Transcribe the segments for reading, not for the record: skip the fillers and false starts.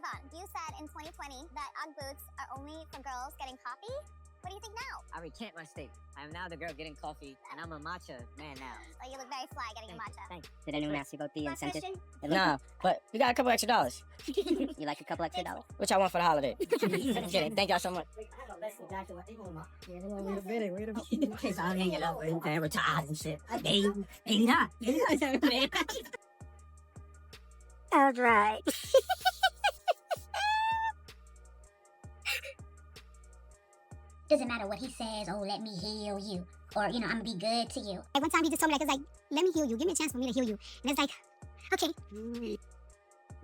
Stefan, you said in 2020 that UGG boots are only for girls getting coffee. What do you think now? I recant my statement. I am now the girl getting coffee, and I'm a matcha man now. So you look very fly getting a matcha. Thanks. Did anyone ask you about the incentive? Nah, but we got a couple extra dollars. You like a couple extra dollars? Which I want for the holiday. Kidding. Thank y'all so much. All right. Doesn't matter what he says, oh, let me heal you. Or, I'm gonna be good to you. Like one time he just told me, like, let me heal you. Give me a chance for me to heal you. And it's like, okay.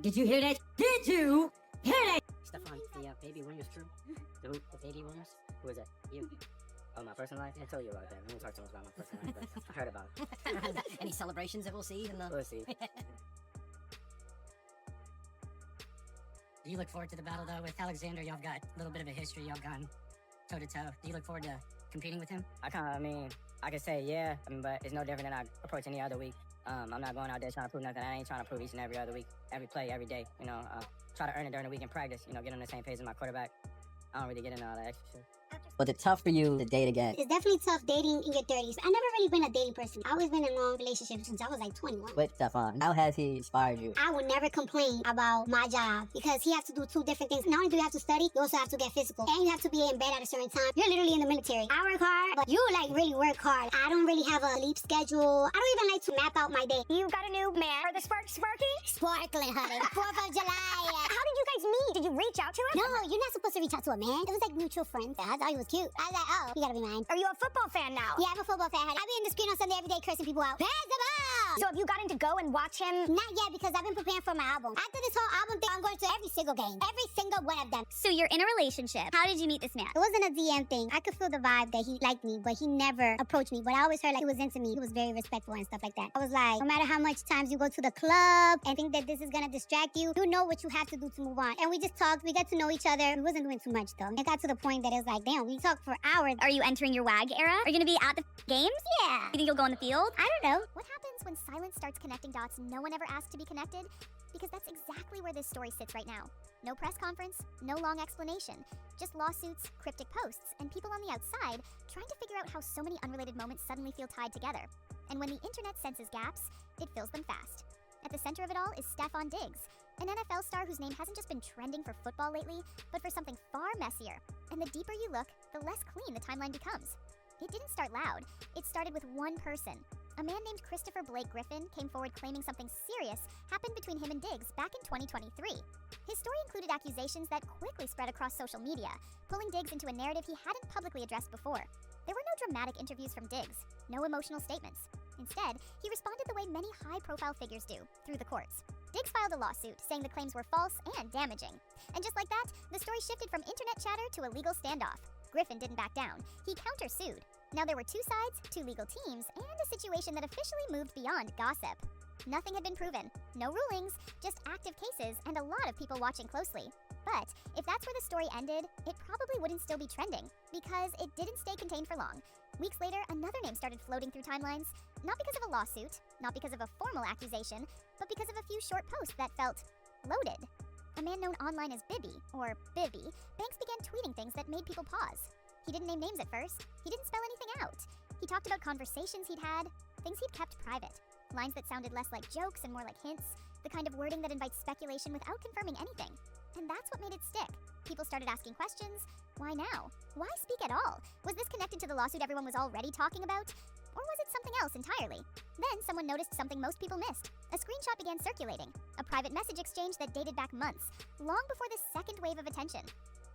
Did you hear that? Did you hear that? Stefan, the baby rumors true? The baby rumors? Who is that? You? Oh, my personal life? I told you about that. We don't talk too much about my personal life, but I heard about it. Any celebrations that we'll see? We'll see. Do you look forward to the battle, though? With Alexander, y'all got a little bit of a history. Y'all gone toe-to-toe. Do you look forward to competing with him? I can say yeah, but it's no different than I approach any other week. I'm not going out there trying to prove nothing. I ain't trying to prove each and every other week, every play, every day. Try to earn it during the week in practice. Get on the same page as my quarterback. I don't really get into all that extra shit. Was it tough for you to date again? It's definitely tough dating in your 30s. I've never really been a dating person. I've always been in long relationships since I was like 21. With Stefan, how has he inspired you? I would never complain about my job because he has to do two different things. Not only do you have to study, you also have to get physical. And you have to be in bed at a certain time. You're literally in the military. I work hard, but you really work hard. I don't really have a sleep schedule. I don't even like to map out my day. You got a new man? Are the sparks sparking? Sparkling, honey. 4th of July. How did you guys meet? Did you reach out to him? No, you're not supposed to reach out to a man. It was like mutual friends. I thought he was cute. I was like, oh, you gotta be mine. Are you a football fan now? Yeah, I'm a football fan. I be in the screen on Sunday every day cursing people out. Pass the ball! So have you gotten to go and watch him? Not yet, because I've been preparing for my album. After this whole album thing, I'm going to every single game. Every single one of them. So you're in a relationship. How did you meet this man? It wasn't a DM thing. I could feel the vibe that he liked me, but he never approached me. But I always heard like he was into me. He was very respectful and stuff like that. I was like, no matter how much times you go to the club and think that this is gonna distract you, you know what you have to do to move on. And we just talked. We got to know each other. We wasn't doing too much though. It got to the point that it was like, damn, we talked for hours. Are you entering your WAG era? Are you gonna be at the games? Yeah. You think you'll go in the field? I don't know. What happens when silence starts connecting dots no one ever asked to be connected? Because that's exactly where this story sits right now. No press conference, no long explanation, just lawsuits, cryptic posts, and people on the outside trying to figure out how so many unrelated moments suddenly feel tied together. And when the internet senses gaps, it fills them fast. At the center of it all is Stefan Diggs, an NFL star whose name hasn't just been trending for football lately, but for something far messier. And the deeper you look, the less clean the timeline becomes. It didn't start loud. It started with one person. A man named Christopher Blake Griffin came forward claiming something serious happened between him and Diggs back in 2023. His story included accusations that quickly spread across social media, pulling Diggs into a narrative he hadn't publicly addressed before. There were no dramatic interviews from Diggs, no emotional statements. Instead, he responded the way many high-profile figures do, through the courts. Diggs filed a lawsuit saying the claims were false and damaging. And just like that, the story shifted from internet chatter to a legal standoff. Griffin didn't back down. He countersued. Now there were two sides, two legal teams, and a situation that officially moved beyond gossip. Nothing had been proven, no rulings, just active cases and a lot of people watching closely. But if that's where the story ended, it probably wouldn't still be trending, because it didn't stay contained for long. Weeks later, another name started floating through timelines, not because of a lawsuit, not because of a formal accusation, but because of a few short posts that felt loaded. A man known online as Bibby, or Bibby, Banks began tweeting things that made people pause. He didn't name names at first. He didn't spell anything out. He talked about conversations he'd had, things he'd kept private, lines that sounded less like jokes and more like hints, the kind of wording that invites speculation without confirming anything. And that's what made it stick. People started asking questions. Why now? Why speak at all? Was this connected to the lawsuit everyone was already talking about? Or was it something else entirely? Then someone noticed something most people missed. A screenshot began circulating, a private message exchange that dated back months, long before this second wave of attention.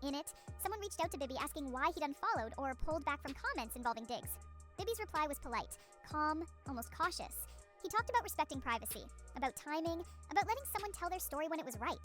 In it, someone reached out to Bibby asking why he'd unfollowed or pulled back from comments involving Diggs. Bibby's reply was polite, calm, almost cautious. He talked about respecting privacy, about timing, about letting someone tell their story when it was right.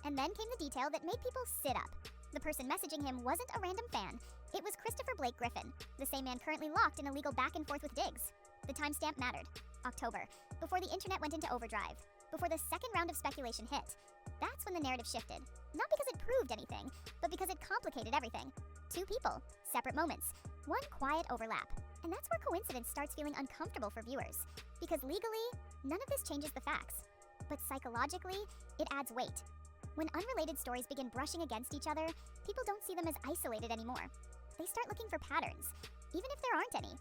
And then came the detail that made people sit up. The person messaging him wasn't a random fan. It was Christopher Blake Griffin, the same man currently locked in a legal back and forth with Diggs. The timestamp mattered. October, before the internet went into overdrive, before the second round of speculation hit. That's when the narrative shifted. Not because it proved anything, but because it complicated everything. Two people, separate moments, one quiet overlap. And that's where coincidence starts feeling uncomfortable for viewers. Because legally, none of this changes the facts. But psychologically, it adds weight. When unrelated stories begin brushing against each other, people don't see them as isolated anymore. They start looking for patterns, even if there aren't any.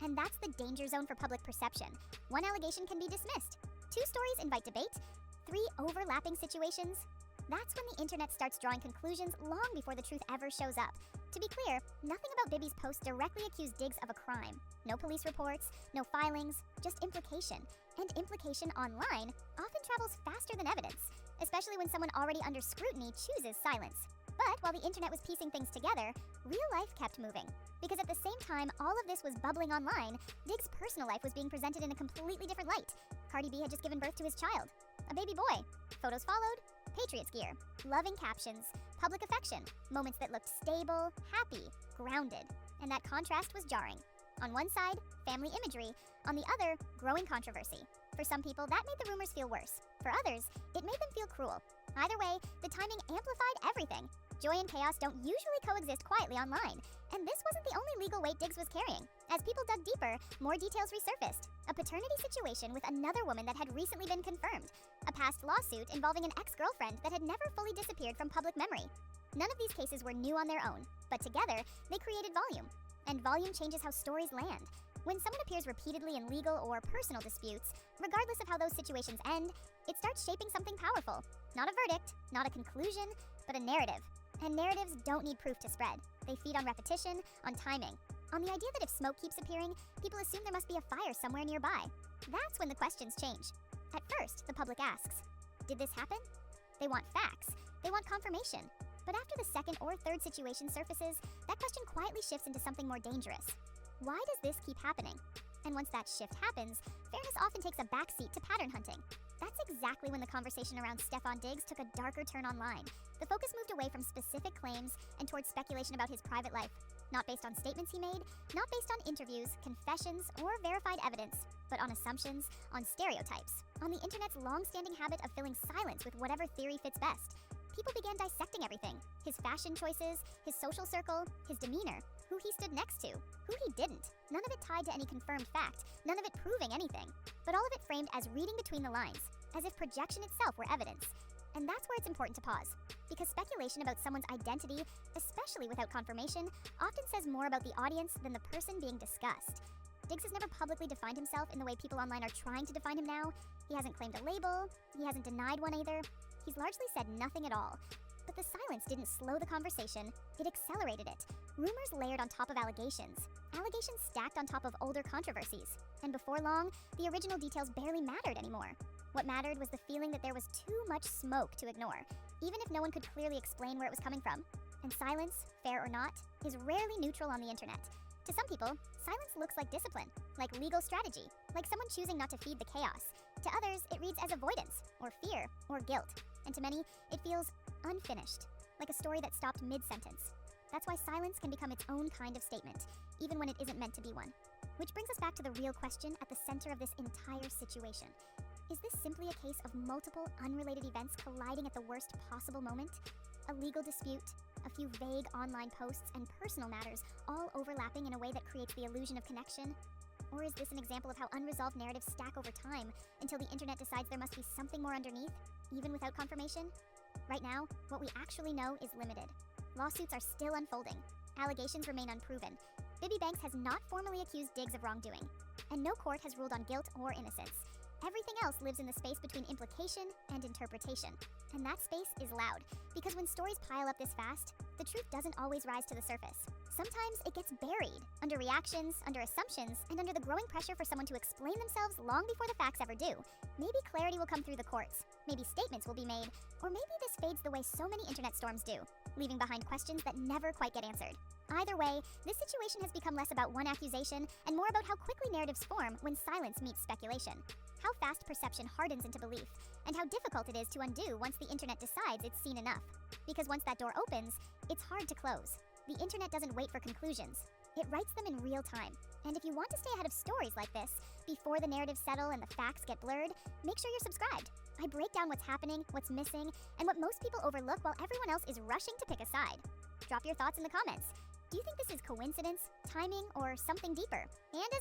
And that's the danger zone for public perception. One allegation can be dismissed. 2 stories invite debate. 3 overlapping situations. That's when the internet starts drawing conclusions long before the truth ever shows up. To be clear, nothing about Bibi's post directly accused Diggs of a crime. No police reports, no filings, just implication. And implication online often travels faster than evidence, especially when someone already under scrutiny chooses silence. But while the internet was piecing things together, real life kept moving. Because at the same time all of this was bubbling online, Diggs' personal life was being presented in a completely different light. Cardi B had just given birth to his child, a baby boy. Photos followed, Patriots gear, loving captions, public affection, moments that looked stable, happy, grounded. And that contrast was jarring. On one side, family imagery. On the other, growing controversy. For some people, that made the rumors feel worse. For others, it made them feel cruel. Either way, the timing amplified everything. Joy and chaos don't usually coexist quietly online. And this wasn't the only legal weight Diggs was carrying. As people dug deeper, more details resurfaced. A paternity situation with another woman that had recently been confirmed. A past lawsuit involving an ex-girlfriend that had never fully disappeared from public memory. None of these cases were new on their own, but together, they created volume. And volume changes how stories land. When someone appears repeatedly in legal or personal disputes, regardless of how those situations end, it starts shaping something powerful. Not a verdict, not a conclusion, but a narrative. And narratives don't need proof to spread. They feed on repetition, on timing, on the idea that if smoke keeps appearing, people assume there must be a fire somewhere nearby. That's when the questions change. At first, the public asks, did this happen? They want facts. They want confirmation. But after the second or third situation surfaces, that question quietly shifts into something more dangerous. Why does this keep happening? And once that shift happens, fairness often takes a backseat to pattern hunting. That's exactly when the conversation around Stefan Diggs took a darker turn online. The focus moved away from specific claims and towards speculation about his private life. Not based on statements he made, not based on interviews, confessions, or verified evidence, but on assumptions, on stereotypes, on the internet's long-standing habit of filling silence with whatever theory fits best. People began dissecting everything. His fashion choices, his social circle, his demeanor, who he stood next to, who he didn't. None of it tied to any confirmed fact, none of it proving anything, but all of it framed as reading between the lines, as if projection itself were evidence. And that's where it's important to pause, because speculation about someone's identity, especially without confirmation, often says more about the audience than the person being discussed. Diggs has never publicly defined himself in the way people online are trying to define him now. He hasn't claimed a label, he hasn't denied one either. He's largely said nothing at all. But the silence didn't slow the conversation, it accelerated it. Rumors layered on top of allegations. Allegations stacked on top of older controversies. And before long, the original details barely mattered anymore. What mattered was the feeling that there was too much smoke to ignore, even if no one could clearly explain where it was coming from. And silence, fair or not, is rarely neutral on the internet. To some people, silence looks like discipline, like legal strategy, like someone choosing not to feed the chaos. To others, it reads as avoidance, or fear, or guilt. And to many, it feels unfinished, like a story that stopped mid-sentence. That's why silence can become its own kind of statement, even when it isn't meant to be one. Which brings us back to the real question at the center of this entire situation. Is this simply a case of multiple unrelated events colliding at the worst possible moment? A legal dispute, a few vague online posts, and personal matters all overlapping in a way that creates the illusion of connection? Or is this an example of how unresolved narratives stack over time until the internet decides there must be something more underneath, even without confirmation? Right now, what we actually know is limited. Lawsuits are still unfolding. Allegations remain unproven. Bibi Banks has not formally accused Diggs of wrongdoing, and no court has ruled on guilt or innocence. Everything else lives in the space between implication and interpretation. And that space is loud, because when stories pile up this fast, the truth doesn't always rise to the surface. Sometimes it gets buried, under reactions, under assumptions, and under the growing pressure for someone to explain themselves long before the facts ever do. Maybe clarity will come through the courts, maybe statements will be made, or maybe this fades the way so many internet storms do, leaving behind questions that never quite get answered. Either way, this situation has become less about one accusation and more about how quickly narratives form when silence meets speculation. How fast perception hardens into belief, and how difficult it is to undo once the internet decides it's seen enough. Because once that door opens, it's hard to close. The internet doesn't wait for conclusions. It writes them in real time. And if you want to stay ahead of stories like this, before the narratives settle and the facts get blurred, make sure you're subscribed. I break down what's happening, what's missing, and what most people overlook while everyone else is rushing to pick a side. Drop your thoughts in the comments. Do you think this is coincidence, timing, or something deeper? And as